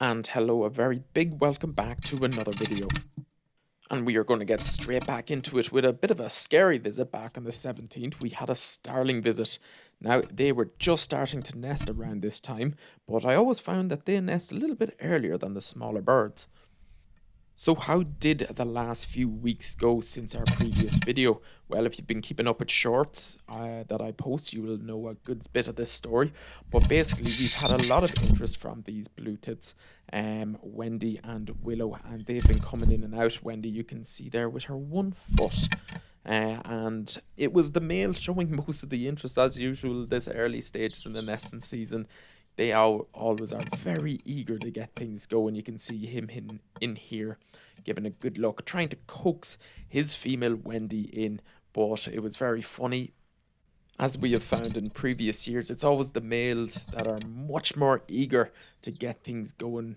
And hello, a very big welcome back to another video. And we are going to get straight back into it with a bit of a scary visit. Back on the 17th, we had a starling visit. Now, they were just starting to nest around this time, but I always found that they nest a little bit earlier than the smaller birds. So how did the last few weeks go since our previous video? Well, if you've been keeping up with shorts that I post, you will know a good bit of this story. But basically, we've had a lot of interest from these blue tits, Wendy and Willow, and they've been coming in and out. Wendy, you can see there with her 1 foot. And it was the male showing most of the interest as usual this early stages in the nesting season. They always are very eager to get things going. You can see him in here, giving a good look, trying to coax his female Wendy in, but it was very funny. As we have found in previous years, it's always the males that are much more eager to get things going.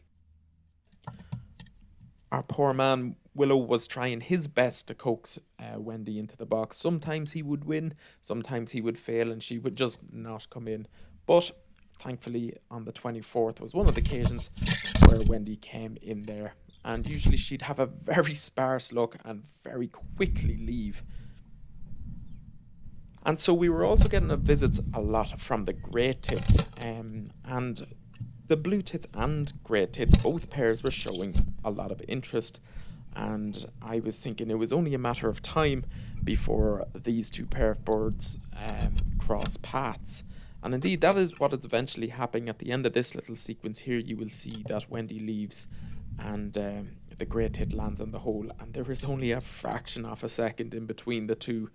Our poor man Willow was trying his best to coax Wendy into the box. Sometimes he would win, sometimes he would fail, and she would just not come in. But thankfully, on the 24th was one of the occasions where Wendy came in there. And usually she'd have a very sparse look and very quickly leave. And so we were also getting visits a lot from the grey tits. And the blue tits and grey tits, both pairs were showing a lot of interest. And I was thinking it was only a matter of time before these two pair of birds cross paths. And indeed, that is what is eventually happening. At the end of this little sequence here, you will see that Wendy leaves and the grey tit lands on the hole. And there is only a fraction of a second in between the two,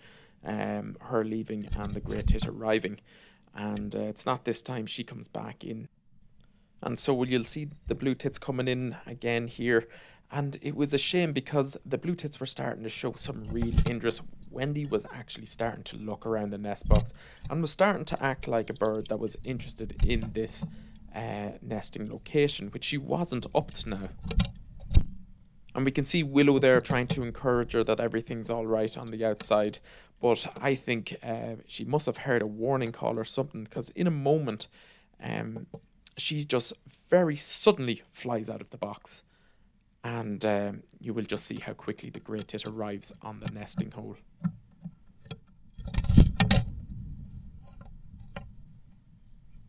her leaving and the grey tit arriving. And it's not this time she comes back in. And so you'll see the blue tits coming in again here. And it was a shame because the blue tits were starting to show some real interest. Wendy was actually starting to look around the nest box and was starting to act like a bird that was interested in this nesting location, which she wasn't up to now. And we can see Willow there trying to encourage her that everything's all right on the outside. But I think she must have heard a warning call or something, because in a moment, she just very suddenly flies out of the box. And you will just see how quickly the grey tit arrives on the nesting hole.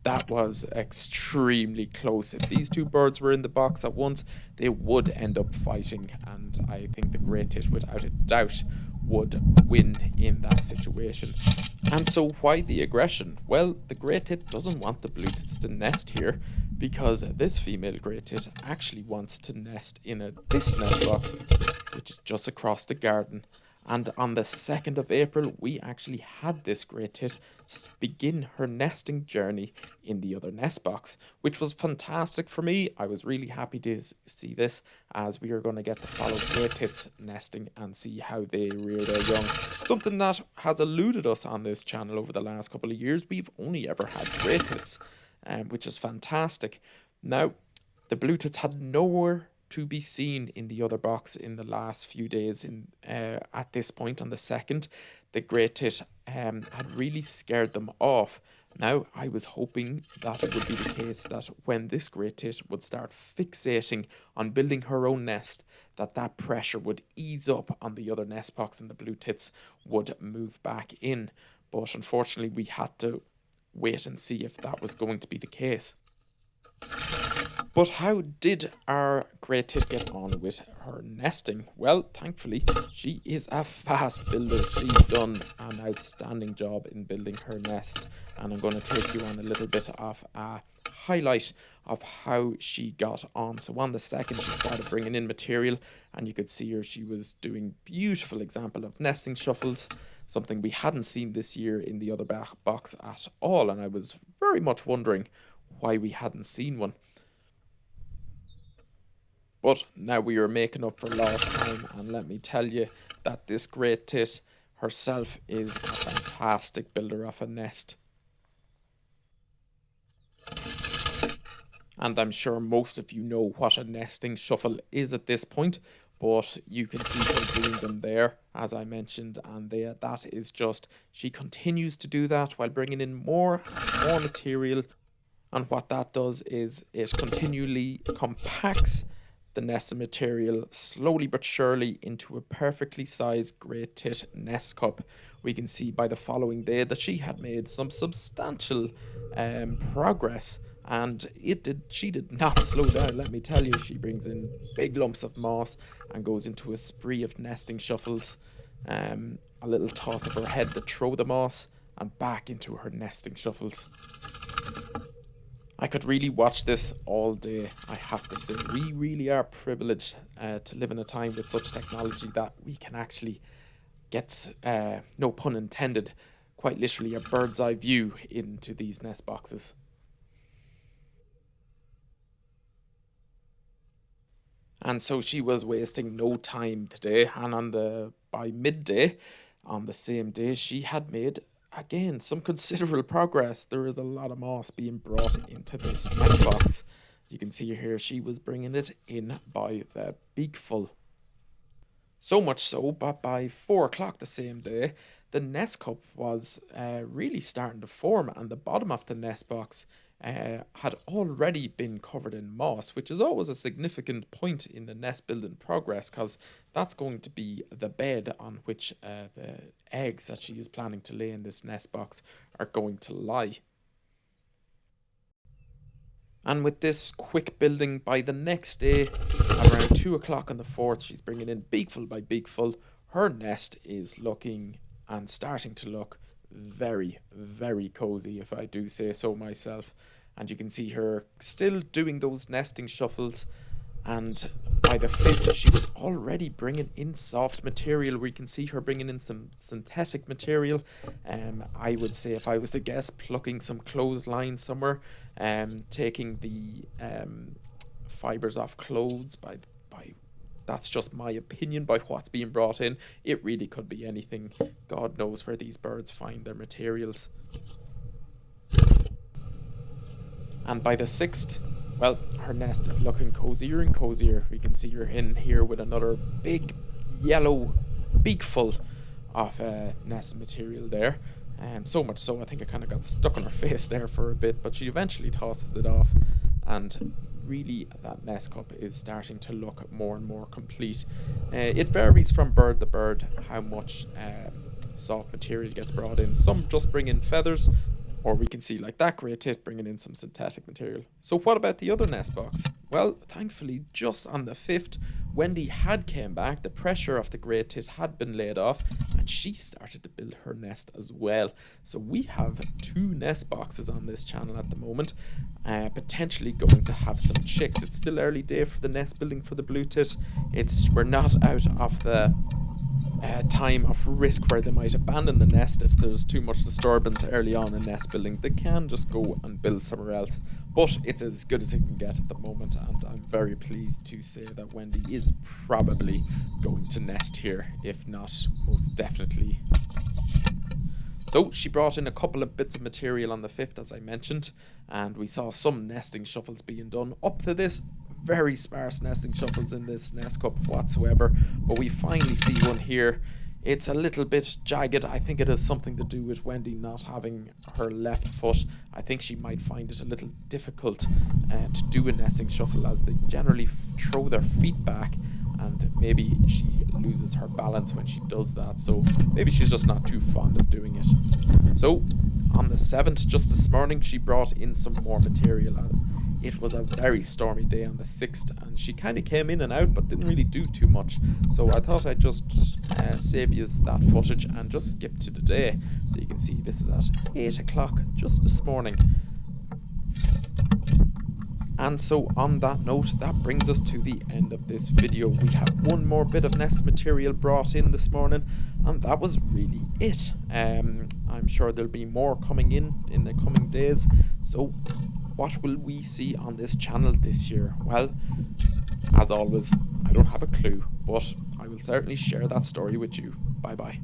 That was extremely close. If these two birds were in the box at once, they would end up fighting, and I think the grey tit, without a doubt, would win in that situation. And so why the aggression? Well, the grey tit doesn't want the blue tits to nest here, because this female grey tit actually wants to nest in this nest box, which is just across the garden. And on the 2nd of April, we actually had this grey tit begin her nesting journey in the other nest box, which was fantastic for me. I was really happy to see this, as we are going to get to follow grey tits nesting and see how they rear their young. Something that has eluded us on this channel over the last couple of years. We've only ever had grey tits, which is fantastic. Now, the blue tits had nowhere to be seen in the other box in the last few days. At this point on the 2nd, the grey tit had really scared them off. Now, I was hoping that it would be the case that when this grey tit would start fixating on building her own nest, that pressure would ease up on the other nest box and the blue tits would move back in. But unfortunately, we had to wait and see if that was going to be the case. But how did our grey tit get on with her nesting? Well, thankfully, she is a fast builder. She's done an outstanding job in building her nest. And I'm going to take you on a little bit of a highlight of how she got on. So on the 2nd, she started bringing in material, and you could see her. She was doing beautiful example of nesting shuffles, something we hadn't seen this year in the other box at all. And I was very much wondering why we hadn't seen one. But now we are making up for lost time, and let me tell you that this grey tit herself is a fantastic builder of a nest. And I'm sure most of you know what a nesting shuffle is at this point, but you can see her doing them there, as I mentioned, and that is just, she continues to do that while bringing in more and more material And what that does is it continually compacts the nested material slowly but surely into a perfectly sized great tit nest cup. We can see by the following day that she had made some substantial progress, and she did not slow down, let me tell you. She brings in big lumps of moss and goes into a spree of nesting shuffles. A little toss of her head to throw the moss, and back into her nesting shuffles. I could really watch this all day, I have to say. We really are privileged to live in a time with such technology that we can actually get, no pun intended, quite literally a bird's eye view into these nest boxes. And so she was wasting no time today, and by midday on the same day, she had made again some considerable progress. There is a lot of moss being brought into this nest box. You can see here she was bringing it in by the beakful. So much so, but by 4 o'clock the same day, the nest cup was really starting to form, and the bottom of the nest box had already been covered in moss, which is always a significant point in the nest building progress, because that's going to be the bed on which the eggs that she is planning to lay in this nest box are going to lie. And with this quick building, by the next day, around 2 o'clock on the 4th, she's bringing in beakful by beakful. Her nest is looking and starting to look very, very cozy, if I do say so myself. And you can see her still doing those nesting shuffles. And by the 5th, she was already bringing in soft material. We can see her bringing in some synthetic material. I would say, if I was to guess, plucking some clothesline somewhere, taking the fibers off clothes by that's just my opinion by what's being brought in. It really could be anything. God knows where these birds find their materials. And by the 6th, well, her nest is looking cozier and cozier. We can see her in here with another big yellow beakful of nest material there. So much so, I think it kind of got stuck on her face there for a bit, but she eventually tosses it off, and really that nest cup is starting to look more and more complete. It varies from bird to bird how much soft material gets brought in. Some just bring in feathers, or we can see like that great tit bringing in some synthetic material. So what about the other nest box? Well, thankfully, just on the 5th, Wendy had came back. The pressure of the great tit had been laid off, and she started to build her nest as well. So we have 2 nest boxes on this channel at the moment, potentially going to have some chicks. It's still early day for the nest building for the blue tit. We're not out of the time of risk where they might abandon the nest if there's too much disturbance early on in nest building. They can just go and build somewhere else, but it's as good as it can get at the moment, and I'm very pleased to say that Wendy is probably going to nest here, if not most definitely. So she brought in a couple of bits of material on the 5th, as I mentioned, and we saw some nesting shuffles being done. Up to this, very sparse nesting shuffles in this nest cup whatsoever, but we finally see one here. It's a little bit jagged. I think it has something to do with Wendy not having her left foot. I think she might find it a little difficult to do a nesting shuffle, as they generally throw their feet back, and maybe she loses her balance when she does that, so maybe she's just not too fond of doing it. So on the 7th, just this morning, she brought in some more material. It was a very stormy day on the 6th, and she kind of came in and out but didn't really do too much, so I thought I'd just save you that footage and just skip to today. So you can see this is at 8 o'clock just this morning. And so on that note, that brings us to the end of this video. We have one more bit of nest material brought in this morning, and that was really it. I'm sure there'll be more coming in the coming days. So what will we see on this channel this year? Well, as always, I don't have a clue, but I will certainly share that story with you. Bye bye.